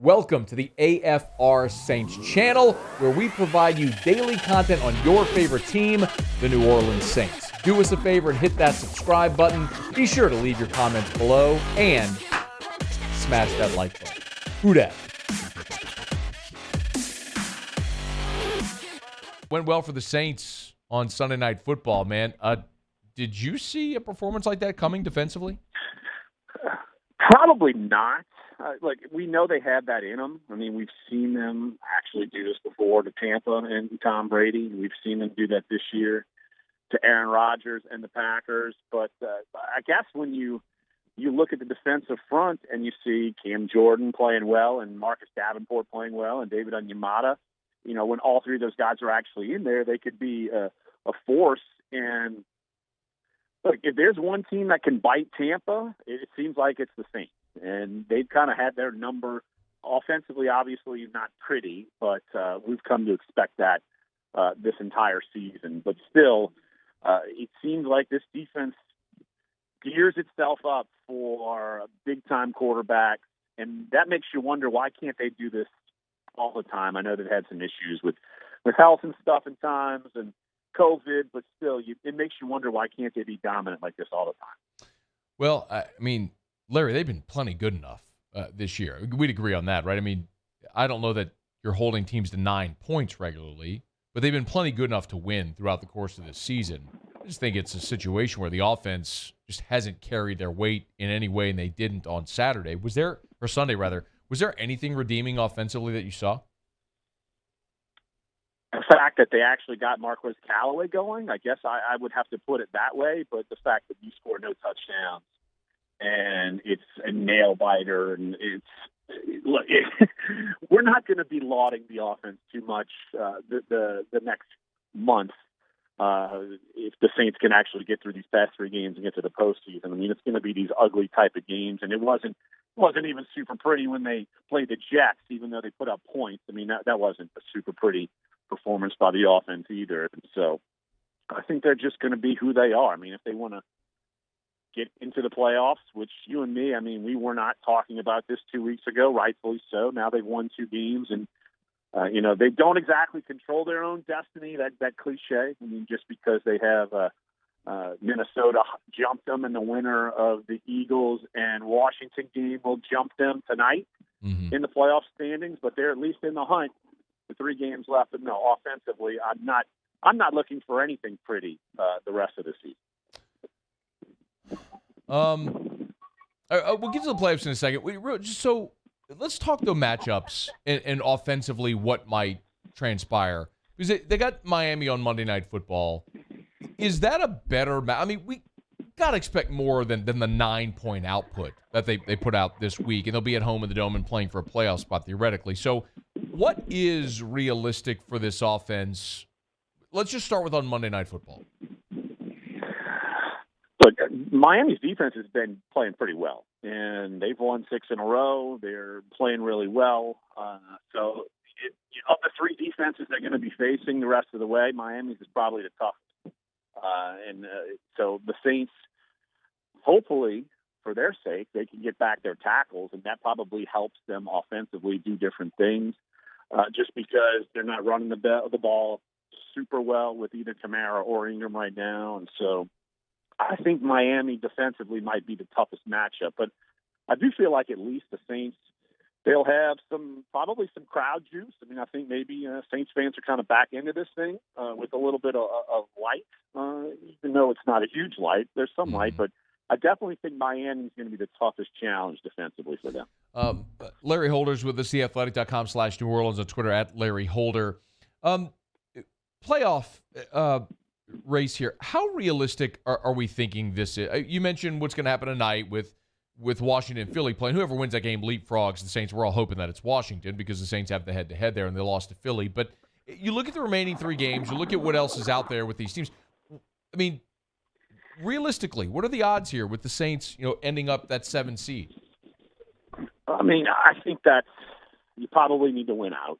Welcome to the AFR Saints channel, where we provide you daily content on your favorite team, the New Orleans Saints. Do us a favor and hit that subscribe button. Be sure to leave your comments below and smash that like button. Who dat? Went well for the Saints on Sunday Night Football, man. Did you see a performance like that coming defensively? Probably not. We know they have that in them. I mean, we've seen them actually do this before to Tampa and Tom Brady. We've seen them do that this year to Aaron Rodgers and the Packers. But I guess when you look at the defensive front and you see Cam Jordan playing well and Marcus Davenport playing well and David Onyemata, when all three of those guys are actually in there, they could be a force. And look, if there's one team that can bite Tampa, it seems like it's the Saints. And they've kind of had their number offensively, obviously not pretty, but we've come to expect that this entire season. But still, it seems like this defense gears itself up for big-time quarterbacks, and that makes you wonder, why can't they do this all the time? I know they've had some issues with health and stuff in times and COVID, but still, it makes you wonder, why can't they be dominant like this all the time? Well, I mean, Larry, they've been plenty good enough this year. We'd agree on that, right? I mean, I don't know that you're holding teams to 9 points regularly, but they've been plenty good enough to win throughout the course of this season. I just think it's a situation where the offense just hasn't carried their weight in any way, and they didn't on Sunday, rather. Was there anything redeeming offensively that you saw? The fact that they actually got Marquez Callaway going, I guess I would have to put it that way, but the fact that you score no touchdowns, and it's a nail biter, and we're not going to be lauding the offense too much the next month if the Saints can actually get through these past three games and get to the postseason. I mean, it's going to be these ugly type of games, and it wasn't even super pretty when they played the Jets, even though they put up points. I mean, that wasn't a super pretty performance by the offense either. And so I think they're just going to be who they are. I mean, if they want to get into the playoffs, which you and me, I mean, we were not talking about this 2 weeks ago, rightfully so. Now they've won two games, and they don't exactly control their own destiny. That cliche. I mean, just because they have Minnesota jumped them, and the winner of the Eagles and Washington game will jump them tonight in the playoff standings. But they're at least in the hunt with 3 games left. But no, offensively, I'm not looking for anything pretty the rest of the season. We'll get to the playoffs in a second. So let's talk the matchups and offensively what might transpire. Because they got Miami on Monday Night Football. Is that a better match? I mean, we got to expect more than the 9-point output that they put out this week, and they'll be at home in the Dome and playing for a playoff spot theoretically. So what is realistic for this offense? Let's just start with on Monday Night Football. Look, Miami's defense has been playing pretty well, and they've won 6 in a row. They're playing really well. So of the 3 defenses they're going to be facing the rest of the way, Miami's is probably the toughest. So the Saints, hopefully, for their sake, they can get back their tackles, and that probably helps them offensively do different things, just because they're not running the ball super well with either Kamara or Ingram right now. And so I think Miami defensively might be the toughest matchup, but I do feel like at least the Saints, they'll have probably some crowd juice. I mean, I think maybe Saints fans are kind of back into this thing with a little bit of light, even though it's not a huge light. There's some light, but I definitely think Miami is going to be the toughest challenge defensively for them. Larry Holder's with us, theathletic.com/New Orleans, on Twitter at Larry Holder. Playoff race here. How realistic are we thinking this is? You mentioned what's going to happen tonight with Washington and Philly playing. Whoever wins that game leapfrogs the Saints. We're all hoping that it's Washington because the Saints have the head-to-head there, and they lost to Philly. But you look at the remaining 3 games, you look at what else is out there with these teams. I mean, realistically, what are the odds here with the Saints, ending up that 7 seed? I mean, I think that you probably need to win out.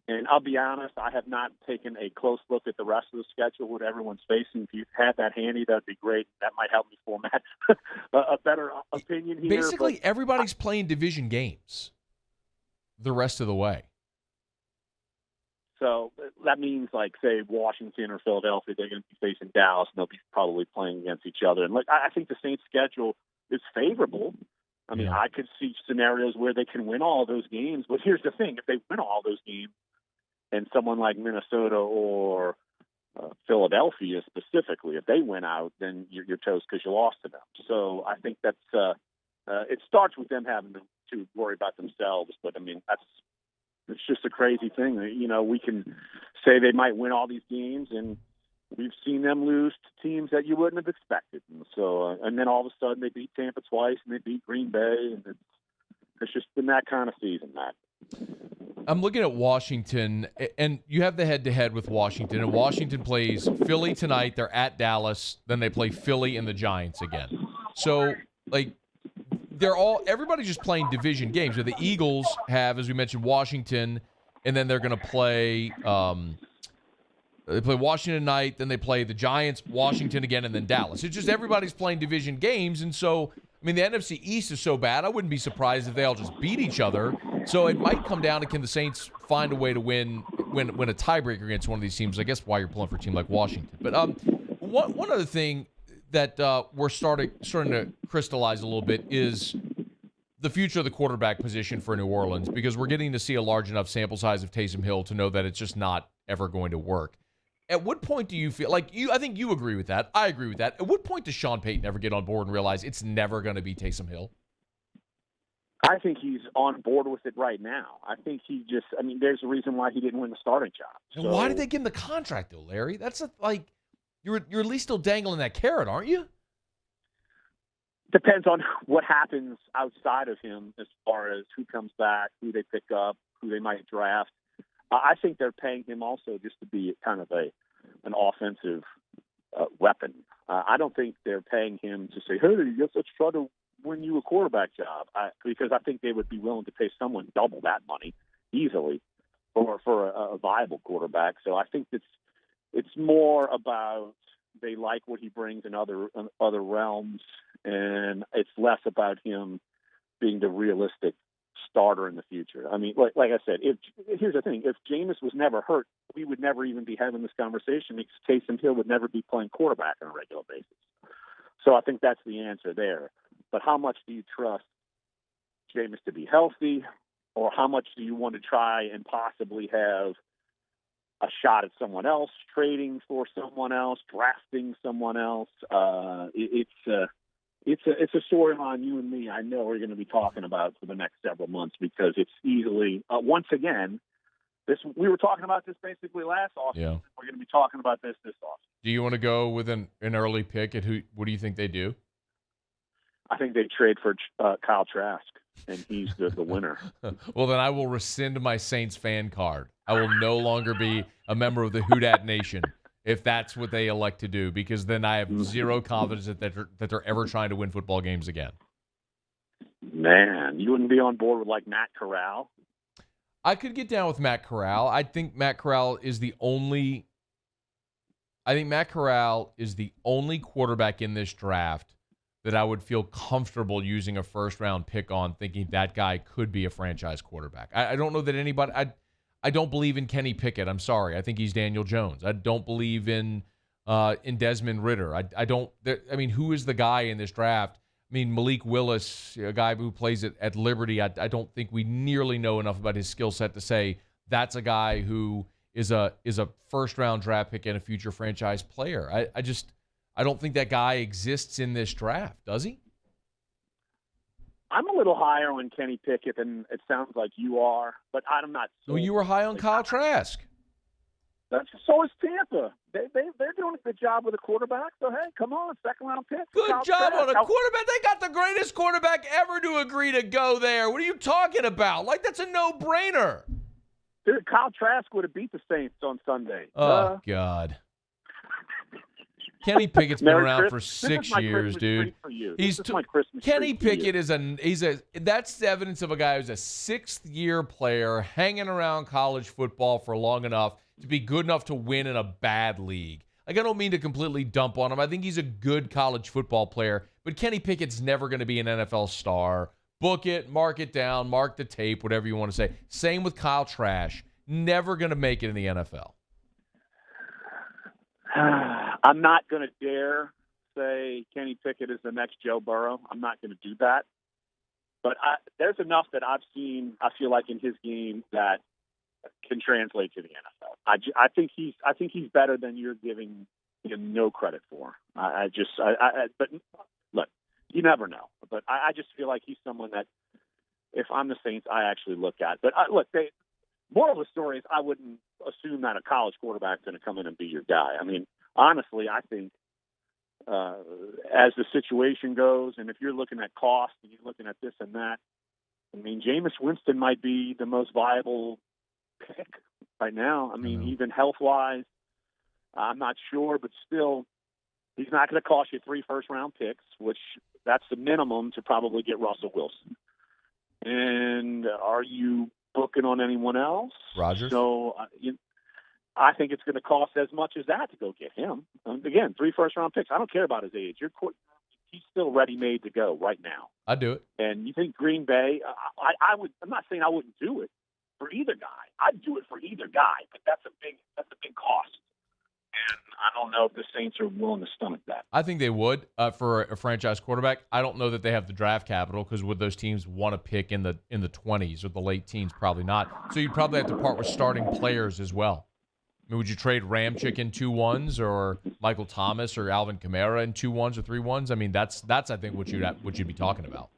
And I'll be honest, I have not taken a close look at the rest of the schedule, what everyone's facing. If you had that handy, that'd be great. That might help me format a better opinion here. Basically, everybody's playing division games. the rest of the way. So that means, like, say, Washington or Philadelphia, they're going to be facing Dallas, and they'll be probably playing against each other. And, like, I think the Saints' schedule is favorable. I mean, I could see scenarios where they can win all those games. But here's the thing. If they win all those games and someone like Minnesota or Philadelphia specifically, if they win out, then you're toast because you lost to them. So I think that's it starts with them having to worry about themselves. But, I mean, it's just a crazy thing. You know, we can say they might win all these games, and we've seen them lose to teams that you wouldn't have expected. And so, and then all of a sudden they beat Tampa twice, and they beat Green Bay, and it's just been that kind of season, Matt. I'm looking at Washington, and you have the head-to-head with Washington, and Washington plays Philly tonight. They're at Dallas. Then they play Philly and the Giants again. So, like, everybody's just playing division games. So the Eagles have, as we mentioned, Washington, and then they're going to play they play Washington tonight, then they play the Giants, Washington again, and then Dallas. It's just everybody's playing division games, and so, I mean, the NFC East is so bad, I wouldn't be surprised if they all just beat each other. So it might come down to, can the Saints find a way to win a tiebreaker against one of these teams? I guess why you're pulling for a team like Washington. But one other thing that we're starting to crystallize a little bit is the future of the quarterback position for New Orleans, because we're getting to see a large enough sample size of Taysom Hill to know that it's just not ever going to work. At what point do you feel like I think you agree with that. I agree with that. At what point does Sean Payton ever get on board and realize it's never going to be Taysom Hill? I think he's on board with it right now. I think there's a reason why he didn't win the starting job. So, why did they give him the contract, though, Larry? That's you're at least still dangling that carrot, aren't you? Depends on what happens outside of him as far as who comes back, who they pick up, who they might draft. I think they're paying him also just to be kind of an offensive weapon. I don't think they're paying him to say, hey, let's try to win you a quarterback job, because I think they would be willing to pay someone double that money easily for a viable quarterback. So I think it's more about they like what he brings in other realms, and it's less about him being the realistic starter in the future. I mean, like I said, here's the thing. If Jameis was never hurt, we would never even be having this conversation, because Taysom Hill would never be playing quarterback on a regular basis. So I think that's the answer there. But how much do you trust Jameis to be healthy, or how much do you want to try and possibly have a shot at someone else, trading for someone else, drafting someone else? It's a storyline you and me, I know, we're going to be talking about for the next several months, because it's easily, once again, we were talking about this basically last offseason. Yeah. We're going to be talking about this offseason. Do you want to go with an early pick at who? What do you think they do? I think they trade for Kyle Trask, and he's the winner. Well, then I will rescind my Saints fan card. I will no longer be a member of the Houdat Nation if that's what they elect to do, because then I have zero confidence that they're ever trying to win football games again. Man, you wouldn't be on board with, like, Matt Corral? I could get down with Matt Corral. I think Matt Corral is the only quarterback in this draft that I would feel comfortable using a first-round pick on, thinking that guy could be a franchise quarterback. I don't know that anybody I don't believe in Kenny Pickett. I'm sorry. I think he's Daniel Jones. I don't believe in Desmond Ridder. I mean, who is the guy in this draft? I mean, Malik Willis, a guy who plays at Liberty, I don't think we nearly know enough about his skill set to say that's a guy who is a first-round draft pick and a future franchise player. I don't think that guy exists in this draft, does he? I'm a little higher on Kenny Pickett than it sounds like you are, but I'm not. So you were high on Kyle Trask. So is Tampa. They're doing a good job with a quarterback. So, hey, come on, second-round pick. Good job on a quarterback. They got the greatest quarterback ever to agree to go there. What are you talking about? Like, that's a no-brainer. Dude, Kyle Trask would have beat the Saints on Sunday. Oh, God. Kenny Pickett's been around for 6 years, dude. Kenny Pickett that's evidence of a guy who's a sixth-year player hanging around college football for long enough to be good enough to win in a bad league. Like, I don't mean to completely dump on him. I think he's a good college football player, but Kenny Pickett's never going to be an NFL star. Book it, mark it down, mark the tape, whatever you want to say. Same with Kyle Trask. Never going to make it in the NFL. I'm not going to dare say Kenny Pickett is the next Joe Burrow. I'm not going to do that. But there's enough that I've seen, I feel like, in his game that can translate to the NFL. I think he's better than you're giving him no credit for. But look, you never know. But I just feel like he's someone that, if I'm the Saints, I actually look at. But moral of the story is I wouldn't assume that a college quarterback is going to come in and be your guy. I mean, honestly, I think as the situation goes, and if you're looking at cost and you're looking at this and that, I mean, Jameis Winston might be the most viable pick right now. I mean, even health-wise, I'm not sure, but still, he's not going to cost you 3 first-round picks, which that's the minimum to probably get Russell Wilson. And are you booking on anyone else? Rodgers? So, I think it's going to cost as much as that to go get him. Again, 3 first-round picks. I don't care about his age. He's still ready-made to go right now. I'd do it. And you think Green Bay? I would. I'm not saying I wouldn't do it for either guy. I'd do it for either guy, but that's a big cost. And I don't know if the Saints are willing to stomach that. I think they would for a franchise quarterback. I don't know that they have the draft capital because would those teams want to pick in the 20s or the late teens? Probably not. So you'd probably have to part with starting players as well. I mean, would you trade Ramchick in 2-1s or Michael Thomas or Alvin Kamara in 2-1s or 3-1s? I mean, that's I think what you'd be talking about.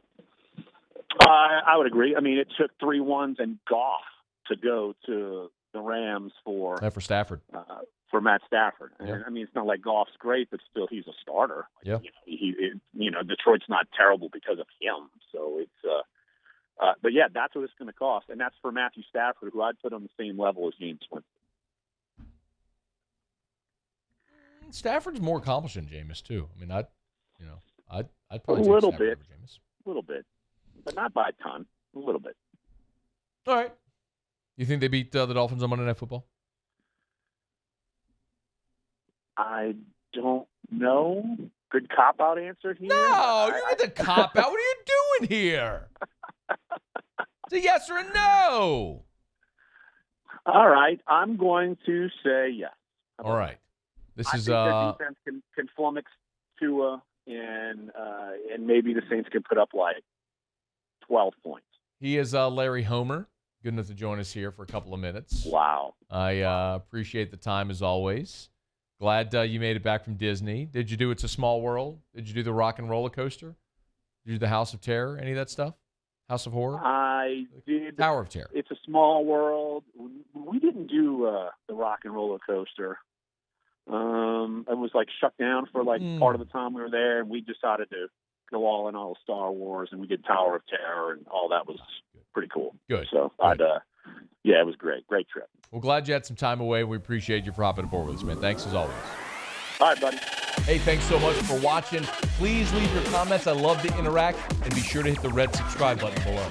I would agree. I mean, it took 3-1s and Goff to go to the Rams for Stafford. For Matt Stafford. And, yeah. I mean, it's not like Goff's great, but still he's a starter. Yeah. Detroit's not terrible because of him. So it's but yeah, that's what it's going to cost. And that's for Matthew Stafford, who I'd put on the same level as James Winston. Stafford's more accomplished than Jameis too. I mean, I'd probably a little take bit, over Jameis. a little bit, but not by a ton. A little bit. All right. You think they beat the Dolphins on Monday Night Football? I don't know. Good cop-out answer here. No, you get the cop-out. What are you doing here? It's a yes or a no. All right. I'm going to say yes. All right. This is their defense can flummox Tua, and maybe the Saints can put up like 12 points. He is Larry Homer. Good enough to join us here for a couple of minutes. Wow. I appreciate the time as always. Glad you made it back from Disney. Did you do It's a Small World? Did you do the Rock and Roller Coaster? Did you do the House of Terror? Any of that stuff? House of Horror? I did. Tower of Terror. It's a Small World. We didn't do the Rock and Roller Coaster. It was like shut down for like part of the time we were there, and we decided to go all in on Star Wars, and we did Tower of Terror, and all that was pretty cool. Good. So Good. It was great. Great trip. Well, glad you had some time away. We appreciate you for hopping aboard with us, man. Thanks as always. All right, buddy. Hey, thanks so much for watching. Please leave your comments. I love to interact, and be sure to hit the red subscribe button below.